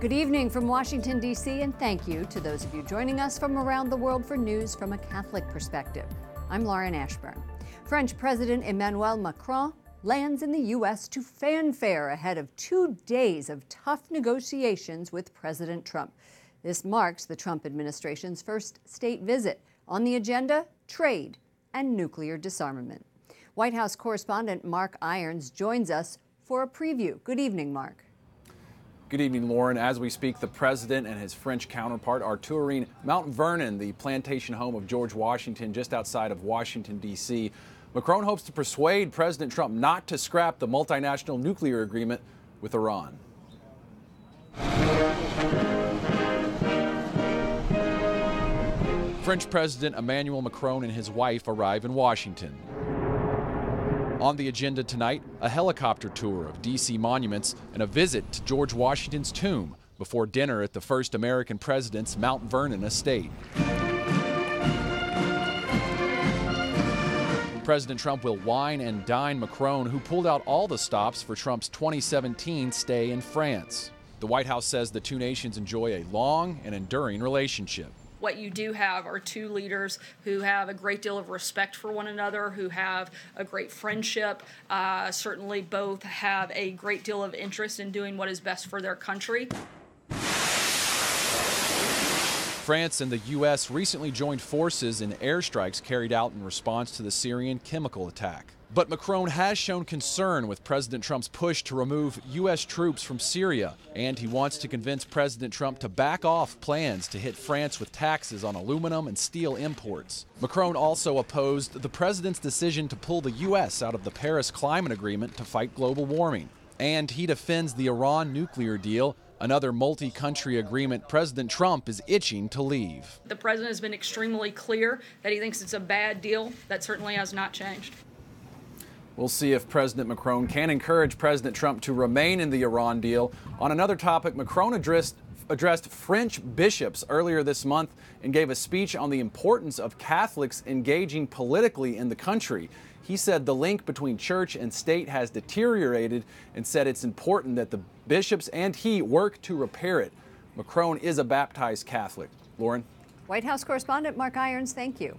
Good evening from Washington, D.C., and thank you to those of you joining us from around the world for news from a Catholic perspective. I'm Lauren Ashburn. French President Emmanuel Macron lands in the U.S. to fanfare ahead of 2 days of tough negotiations with President Trump. This marks the Trump administration's first state visit. On the agenda, trade and nuclear disarmament. White House Correspondent Mark Irons joins us for a preview. Good evening, Mark. Good evening, Lauren. As we speak, the president and his French counterpart are touring Mount Vernon, the plantation home of George Washington, just outside of Washington, D.C. Macron hopes to persuade President Trump not to scrap the multinational nuclear agreement with Iran. French President Emmanuel Macron and his wife arrive in Washington. On the agenda tonight, a helicopter tour of D.C. monuments and a visit to George Washington's tomb before dinner at the first American president's Mount Vernon estate. President Trump will wine and dine Macron, who pulled out all the stops for Trump's 2017 stay in France. The White House says the two nations enjoy a long and enduring relationship. What you do have are two leaders who have a great deal of respect for one another, who have a great friendship. Certainly both have a great deal of interest in doing what is best for their country. France and the U.S. recently joined forces in airstrikes carried out in response to the Syrian chemical attack. But Macron has shown concern with President Trump's push to remove U.S. troops from Syria, and he wants to convince President Trump to back off plans to hit France with taxes on aluminum and steel imports. Macron also opposed the president's decision to pull the U.S. out of the Paris Climate Agreement to fight global warming. And he defends the Iran nuclear deal, another multi-country agreement President Trump is itching to leave. The president has been extremely clear that he thinks it's a bad deal. That certainly has not changed. We'll see if President Macron can encourage President Trump to remain in the Iran deal. On another topic, Macron addressed French bishops earlier this month and gave a speech on the importance of Catholics engaging politically in the country. He said the link between church and state has deteriorated and said it's important that the bishops and he work to repair it. Macron is a baptized Catholic. Lauren? White House Correspondent Mark Irons, thank you.